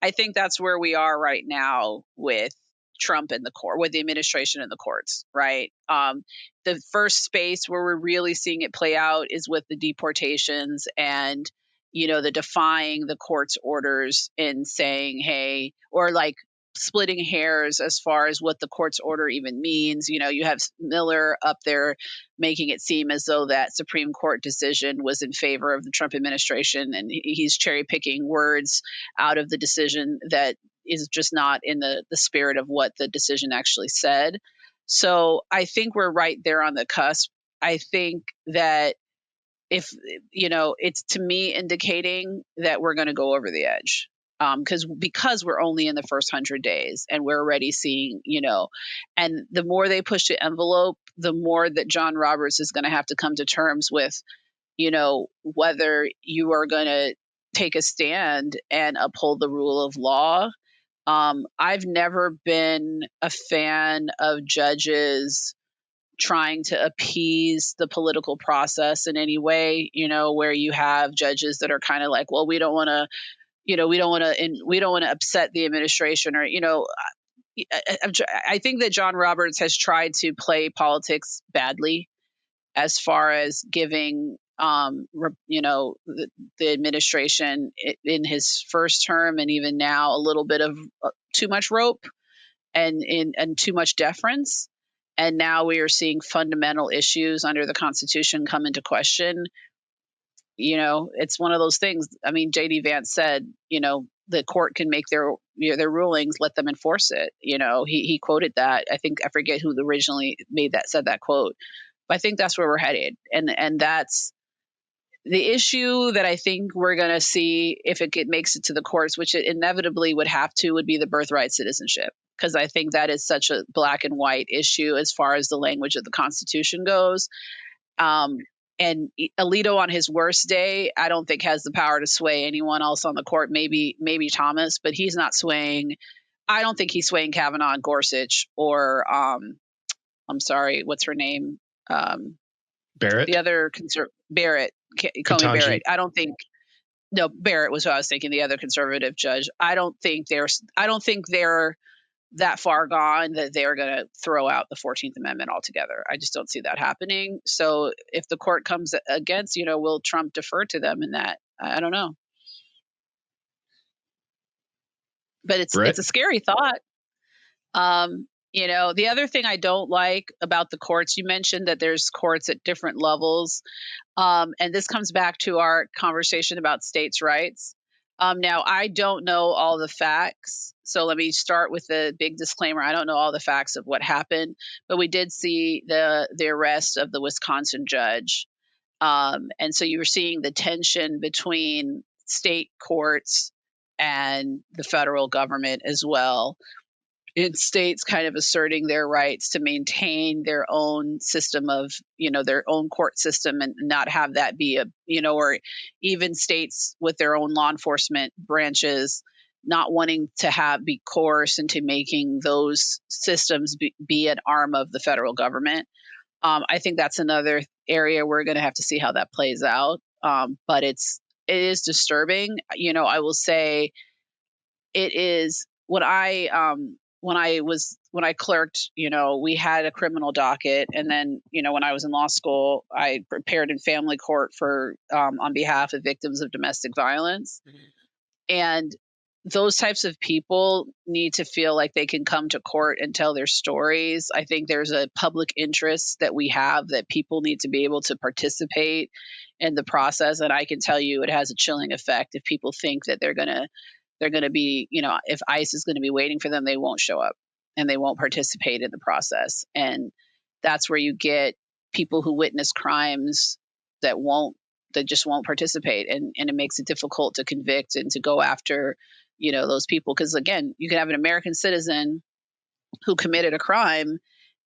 I think that's where we are right now with Trump and the court, with the administration and the courts, right? The first space where we're really seeing it play out is with the deportations and, the defying the court's orders and saying, hey, or like splitting hairs as far as what the court's order even means. You have Miller up there making it seem as though that Supreme Court decision was in favor of the Trump administration, and he's cherry picking words out of the decision that is just not in the spirit of what the decision actually said. So I think we're right there on the cusp. I think that if, it's to me indicating that we're going to go over the edge. Because we're only in the first 100 days and we're already seeing, and the more they push the envelope, the more that John Roberts is going to have to come to terms with, whether you are going to take a stand and uphold the rule of law. I've never been a fan of judges trying to appease the political process in any way, where you have judges that are kind of like, well, we don't want to, we don't want to upset the administration, or, I think that John Roberts has tried to play politics badly as far as giving, the administration in his first term and even now a little bit of too much rope and too much deference. And now we are seeing fundamental issues under the Constitution come into question. It's one of those things. I mean, J.D. Vance said, the court can make their rulings, let them enforce it. He quoted that. I forget who originally said that quote, but I think that's where we're headed. And that's the issue that I think we're going to see if it makes it to the courts, which it inevitably would be the birthright citizenship. Because I think that is such a black and white issue as far as the language of the Constitution goes. And Alito on his worst day, I don't think has the power to sway anyone else on the court. Maybe Thomas, but he's not swaying. I don't think he's swaying Kavanaugh and Gorsuch or I'm sorry, what's her name? Barrett. The other Barrett, Comey Barrett. I don't think. No, Barrett was who I was thinking. The other conservative judge. I don't think they're that far gone that they're going to throw out the 14th Amendment altogether. I just don't see that happening. So if the court comes against, will Trump defer to them in that? I don't know. But it's a scary thought. The other thing I don't like about the courts, you mentioned that there's courts at different levels. And this comes back to our conversation about states' rights. Now, I don't know all the facts. So let me start with the big disclaimer. I don't know all the facts of what happened, but we did see the arrest of the Wisconsin judge. And so you were seeing the tension between state courts and the federal government as well. In states kind of asserting their rights to maintain their own system of, their own court system and not have that be or even states with their own law enforcement branches not wanting to be coerced into making those systems be an arm of the federal government. I think that's another area we're going to have to see how that plays out. But it is disturbing. I will say it is when I clerked, we had a criminal docket. And then, when I was in law school, I prepared in family court for on behalf of victims of domestic violence. Mm-hmm. And those types of people need to feel like they can come to court and tell their stories. I think there's a public interest that we have that people need to be able to participate in the process. And I can tell you it has a chilling effect if people think that they're going to be, if ICE is going to be waiting for them, they won't show up and they won't participate in the process. And that's where you get people who witness crimes that just won't participate. And it makes it difficult to convict and to go after, those people. Because again, you can have an American citizen who committed a crime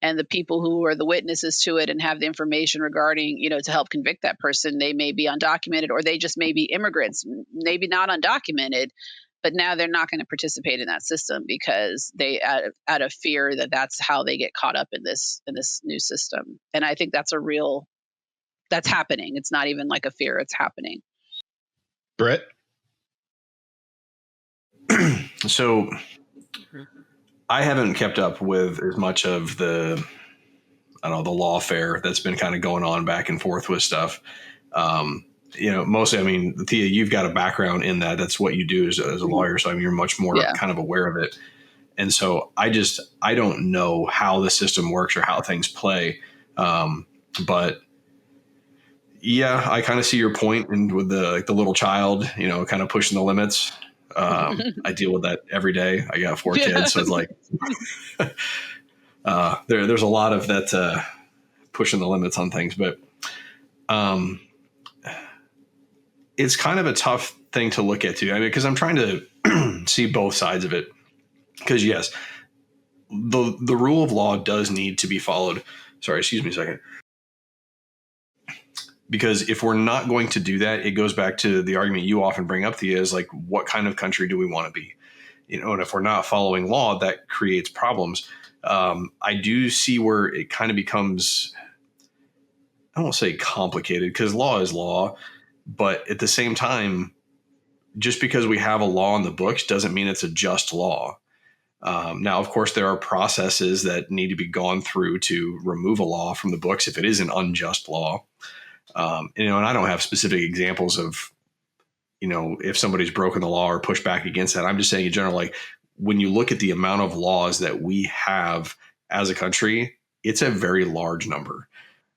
and the people who are the witnesses to it and have the information regarding, to help convict that person, they may be undocumented or they just may be immigrants, maybe not undocumented. But now they're not going to participate in that system because they, out of fear that that's how they get caught up in this new system. And I think that's happening. It's not even like a fear; it's happening. Brett. So, I haven't kept up with as much of the lawfare that's been kind of going on back and forth with stuff. Mostly, I mean, Thea, you've got a background in that. That's what you do as a lawyer. So, I mean, you're much more kind of aware of it. And so I don't know how the system works or how things play. But yeah, I kind of see your point. And with the little child, kind of pushing the limits. I deal with that every day. I got 4 kids. So it's like, there's a lot of that pushing the limits on things, but it's kind of a tough thing to look at too. I mean, because I'm trying to see both sides of it. Because yes, the rule of law does need to be followed. Sorry, excuse me a second. Because if we're not going to do that, it goes back to the argument you often bring up, Thea, is like, what kind of country do we want to be? And if we're not following law, that creates problems. I do see where it kind of becomes, I won't say complicated, because law is law, but at the same time, just because we have a law in the books doesn't mean it's a just law. Now, of course, there are processes that need to be gone through to remove a law from the books if it is an unjust law. And I don't have specific examples of, if somebody's broken the law or pushed back against that. I'm just saying in general, like when you look at the amount of laws that we have as a country, it's a very large number.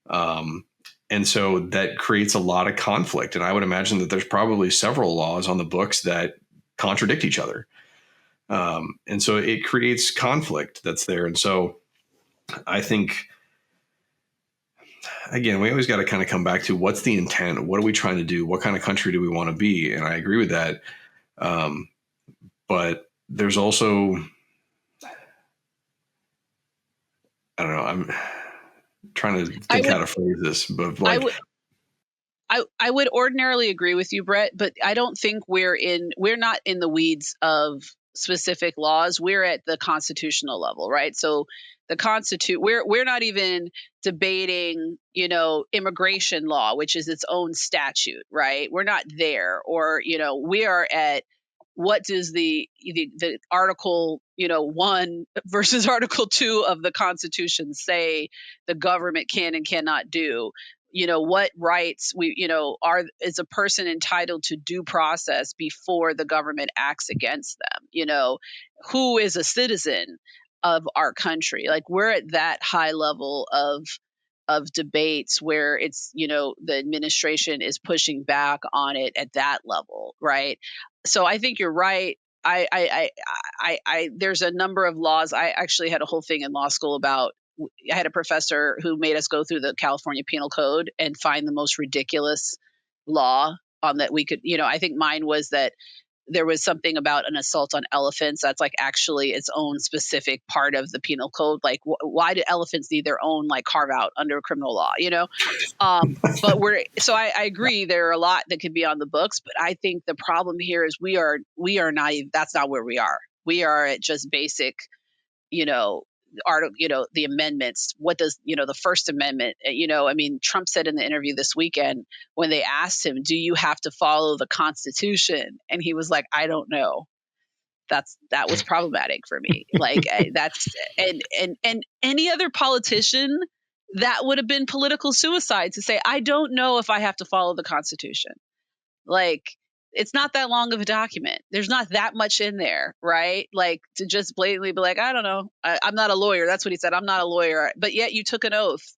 And so that creates a lot of conflict. And I would imagine that there's probably several laws on the books that contradict each other. And so it creates conflict that's there. And so I think, again, we always got to kind of come back to what's the intent? What are we trying to do? What kind of country do we want to be? And I agree with that. But there's also, I don't know, I'm trying to think how to phrase this, but like, I would ordinarily agree with you, Brett, but I don't think we're not in the weeds of specific laws. We're at the constitutional level, right? So we're not even debating, immigration law, which is its own statute, right? We're not there. Or, we are at what does the Article, 1 versus Article 2 of the Constitution say the government can and cannot do? What rights is a person entitled to due process before the government acts against them? Who is a citizen of our country? Like, we're at that high level of debates where it's, the administration is pushing back on it at that level, right? So I think you're right. There's a number of laws. I actually had a whole thing in law school about, I had a professor who made us go through the California Penal Code and find the most ridiculous law on that we could, I think mine was that there was something about an assault on elephants that's like actually its own specific part of the penal code. Like, why do elephants need their own like carve out under criminal law? But I agree there are a lot that could be on the books, but I think the problem here is we are not even, that's not where we are. We are at just basic, the amendments. What does, the First Amendment, Trump said in the interview this weekend when they asked him, do you have to follow the Constitution? And he was like, I don't know. That was problematic for me. Like that's, and any other politician, that would have been political suicide to say, I don't know if I have to follow the Constitution. Like, it's not that long of a document. There's not that much in there, right? Like, to just blatantly be like, I don't know. I'm not a lawyer. That's what he said. I'm not a lawyer. But yet you took an oath.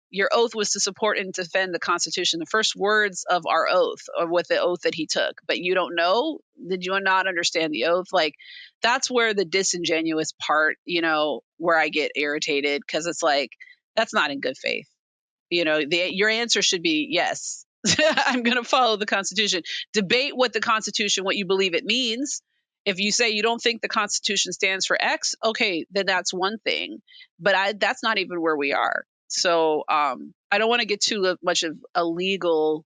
Your oath was to support and defend the Constitution. The first words of our oath are with the oath that he took. But you don't know? Did you not understand the oath? Like, that's where the disingenuous part, where I get irritated, because it's like, that's not in good faith. Your answer should be yes. I'm going to follow the Constitution. Debate what you believe it means. If you say you don't think the Constitution stands for X, okay, then that's one thing. But that's not even where we are. So I don't want to get too much of a legal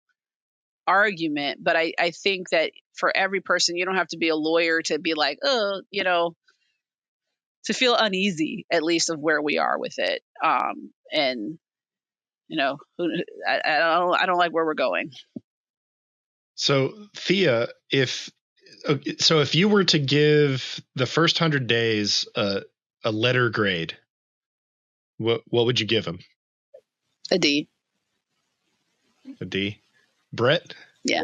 argument, but I think that for every person, you don't have to be a lawyer to be like, to feel uneasy, at least, of where we are with it. And I don't like where we're going. So Thea, if you were to give the first 100 days a letter grade, what would you give them? A D. A D. Brett? Yeah.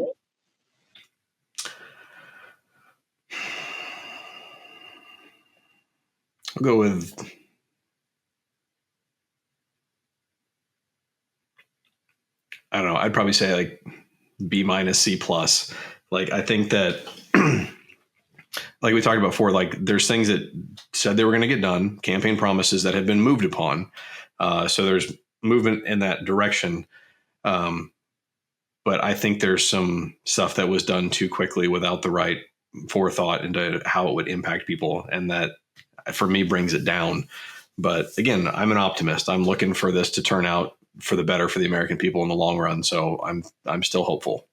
I'll go with, I don't know, I'd probably say like B- C+. Like, I think that like we talked about before, like there's things that said they were going to get done, campaign promises that have been moved upon. So there's movement in that direction. But I think there's some stuff that was done too quickly without the right forethought into how it would impact people. And that for me brings it down. But again, I'm an optimist. I'm looking for this to turn out for the better for the American people in the long run. So I'm still hopeful.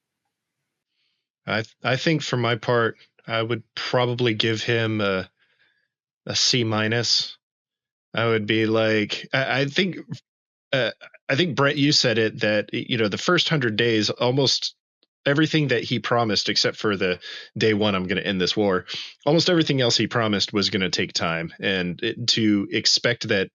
I think for my part, I would probably give him a C minus. I would be like, I think Brett, you said it that, the first 100 days, almost everything that he promised, except for the day one, I'm going to end this war, almost everything else he promised was going to take time. And to expect that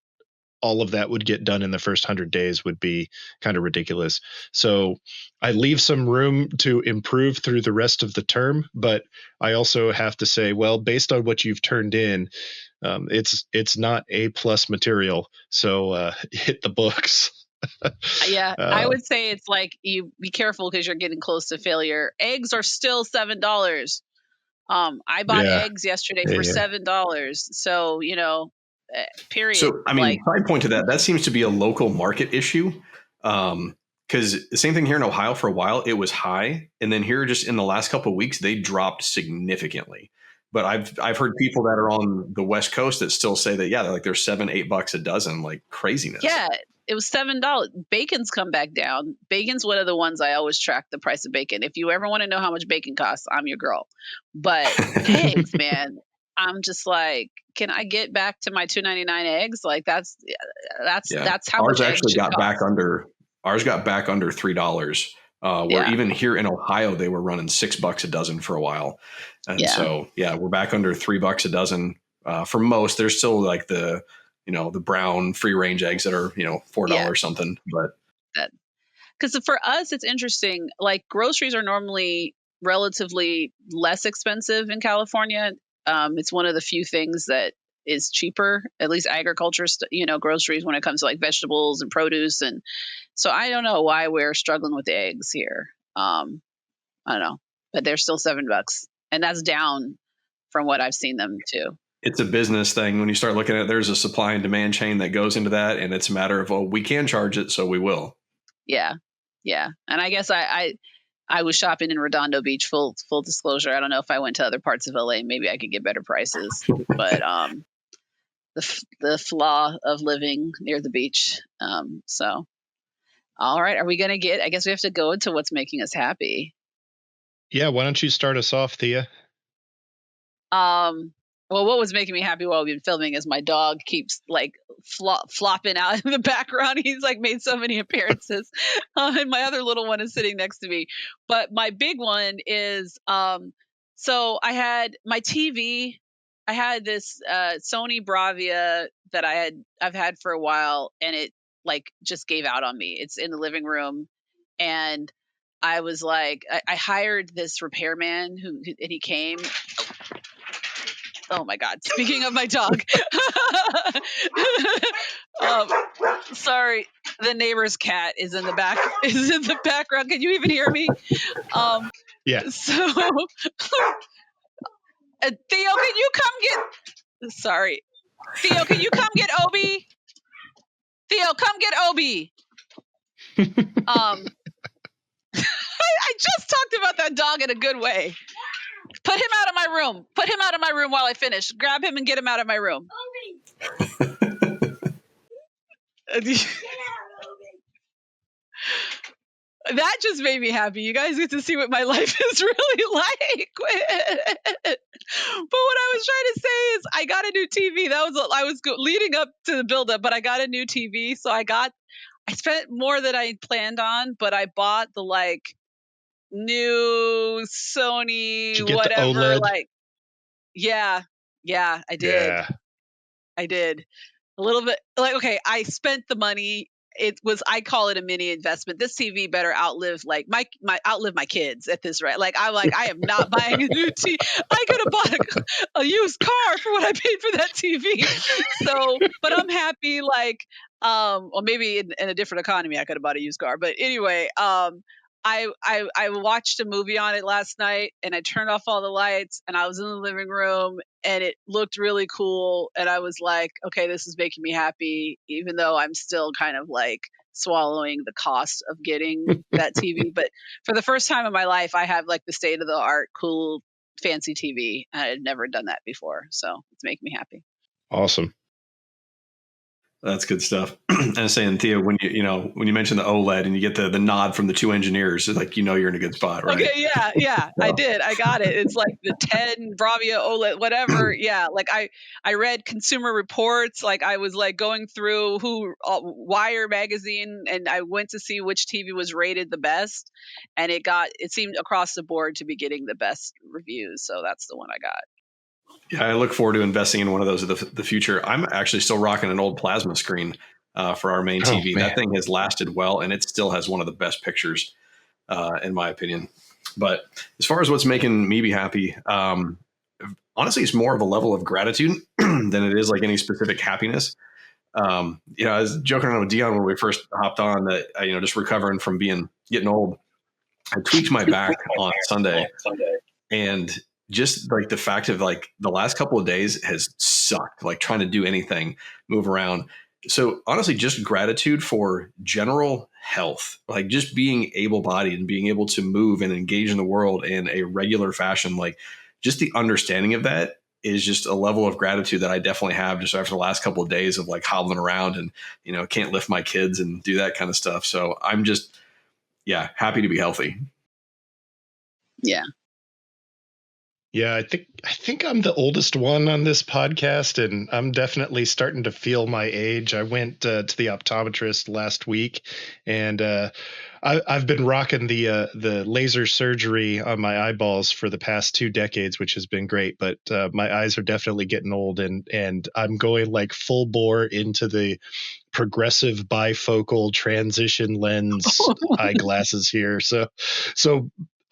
all of that would get done in the first 100 days would be kind of ridiculous. So I leave some room to improve through the rest of the term, but I also have to say, well, based on what you've turned in, it's not A+ material. So hit the books. Yeah, I would say it's like you be careful because you're getting close to failure. Eggs are still $7. I bought eggs yesterday for $7. So, period. So, I mean, side point to that, that seems to be a local market issue. Because the same thing here in Ohio for a while, it was high. And then here just in the last couple of weeks, they dropped significantly. But I've heard people that are on the West Coast that still say that, they're like they're $7-8 a dozen, like craziness. Yeah, it was $7. Bacon's come back down. Bacon's one of the ones I always track the price of bacon. If you ever want to know how much bacon costs, I'm your girl. But eggs, man, I'm just like, can I get back to my $2.99 eggs? Like that's how ours much actually got back under. Ours got back under $3. Where even here in Ohio, they were running $6 a dozen for a while. And so, we're back under $3 a dozen for most. There's still like the brown free range eggs that are, $4 something, but because for us, it's interesting. Like groceries are normally relatively less expensive in California. It's one of the few things that is cheaper, at least agriculture, groceries when it comes to like vegetables and produce. And so I don't know why we're struggling with eggs here. I don't know, but they're still $7 and that's down from what I've seen them too. It's a business thing. When you start looking at it, there's a supply and demand chain that goes into that. And it's a matter of, we can charge it, so we will. Yeah. Yeah. And I guess I was shopping in Redondo Beach, full disclosure. I don't know if I went to other parts of LA, maybe I could get better prices, but, the flaw of living near the beach. So, all right. Are we going to I guess we have to go into what's making us happy. Yeah. Why don't you start us off, Thea? Well, what was making me happy while we've been filming is my dog keeps like flopping out in the background. He's like made so many appearances. And my other little one is sitting next to me. But my big one is, so I had my TV. I had this Sony Bravia that I've had for a while, and it like just gave out on me. It's in the living room, and I was like, I hired this repairman and he came. Oh my God! Speaking of my dog, sorry, the neighbor's cat is in the background. Can you even hear me? Yeah. So, Theo, can you come get? Sorry, Theo, can you come get Obi? Theo, come get Obi. I just talked about that dog in a good way. Put him out of my room. Put him out of my room while I finish. Grab him and get him out of my room. That just made me happy. You guys get to see what my life is really like. But what I was trying to say is I got a new TV. I was leading up to the buildup, but I got a new TV. So I spent more than I planned on, but I bought the like new Sony whatever. Like, yeah, I did. Yeah. I did a little bit. Like, okay, I spent the money. I call it a mini investment. This TV better outlive like my kids at this rate. Like, I'm like, I am not buying a new TV. I could have bought a used car for what I paid for that TV. So, but I'm happy. Like, or maybe in a different economy, I could have bought a used car. But anyway, I watched a movie on it last night, and I turned off all the lights, and I was in the living room, and it looked really cool, and I was like, okay, this is making me happy, even though I'm still kind of like swallowing the cost of getting that TV. But for the first time in my life, I have like the state of the art, cool, fancy TV. I had never done that before, so it's making me happy. Awesome. That's good stuff. And I'm saying, Thea, when you mention the OLED and you get the nod from the two engineers, it's like you're in a good spot, right? Okay, yeah, I did. I got it. It's like the 10 Bravia OLED, whatever. Yeah, like I read Consumer Reports. Like I was like going through Wire magazine, and I went to see which TV was rated the best, and it seemed across the board to be getting the best reviews. So that's the one I got. Yeah, I look forward to investing in one of those in the future. I'm actually still rocking an old plasma screen for our main TV. Man. That thing has lasted well, and it still has one of the best pictures, in my opinion. But as far as what's making me be happy, honestly, it's more of a level of gratitude than it is like any specific happiness. I was joking around with Dion when we first hopped on that, just recovering from getting old. I tweaked my back on Sunday, and just like the fact of like the last couple of days has sucked, like trying to do anything, move around. So honestly, just gratitude for general health, like just being able-bodied and being able to move and engage in the world in a regular fashion. Like just the understanding of that is just a level of gratitude that I definitely have just after the last couple of days of like hobbling around and, can't lift my kids and do that kind of stuff. So I'm just, happy to be healthy. Yeah. Yeah, I think I'm the oldest one on this podcast, and I'm definitely starting to feel my age. I went to the optometrist last week, and I've been rocking the laser surgery on my eyeballs for the past 2 decades, which has been great. But my eyes are definitely getting old, and I'm going like full bore into the progressive bifocal transition lens eyeglasses here. So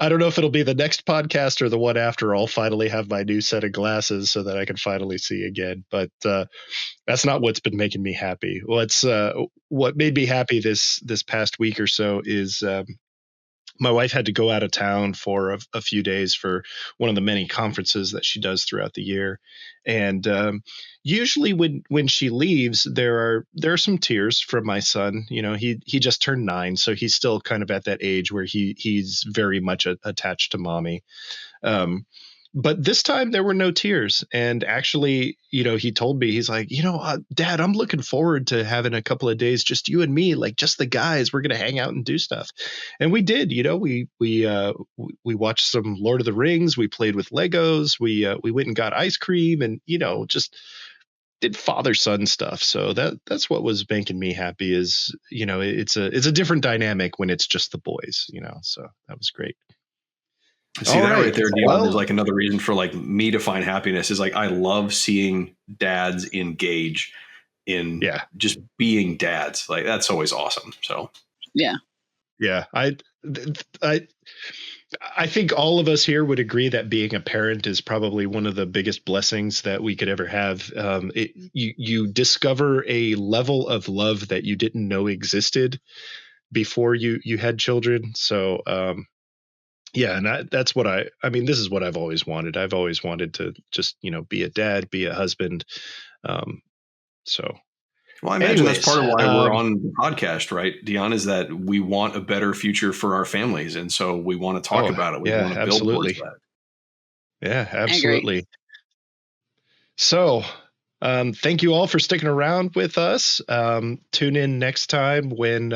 I don't know if it'll be the next podcast or the one after. I'll finally have my new set of glasses so that I can finally see again. But that's not what's been making me happy. What made me happy this past week or so is my wife had to go out of town for a few days for one of the many conferences that she does throughout the year. And usually when she leaves, there are some tears from my son. He just turned 9, so he's still kind of at that age where he's very much attached to mommy. But this time there were no tears. And actually, he told me, he's like, Dad, I'm looking forward to having a couple of days, just you and me, like just the guys. We're going to hang out and do stuff. And we did, we watched some Lord of the Rings. We played with Legos. We went and got ice cream and, just did father son stuff. So that's what was making me happy is, it's a different dynamic when it's just the boys, so that was great. See that right there, Dion, is like another reason for like me to find happiness is like I love seeing dads engage in just being dads. Like that's always awesome. So yeah. I think all of us here would agree that being a parent is probably one of the biggest blessings that we could ever have. You discover a level of love that you didn't know existed before you had children. So and that's what this is what I've always wanted. I've always wanted to just, be a dad, be a husband. So. Well, I imagine that's part of why we're on the podcast, right, Dion, is that we want a better future for our families. And so we want to talk about it. We want to build towards that. Yeah, absolutely. So thank you all for sticking around with us. Tune in next time when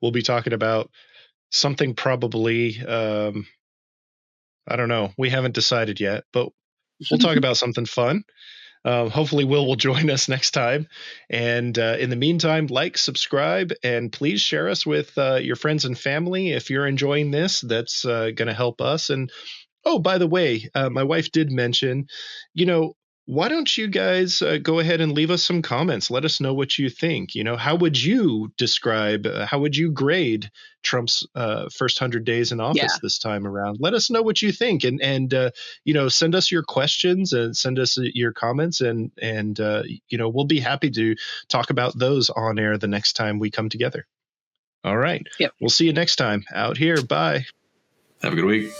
we'll be talking about something probably, I don't know. We haven't decided yet, but we'll talk about something fun. Hopefully Will join us next time. And in the meantime, like, subscribe, and please share us with your friends and family. If you're enjoying this, that's going to help us. And oh, by the way, my wife did mention, why don't you guys go ahead and leave us some comments? Let us know what you think. How would you describe, how would you grade Trump's first 100 days in office this time around? Let us know what you think, and send us your questions and send us your comments, and we'll be happy to talk about those on air the next time we come together. All right. Yep. We'll see you next time out here. Bye. Have a good week.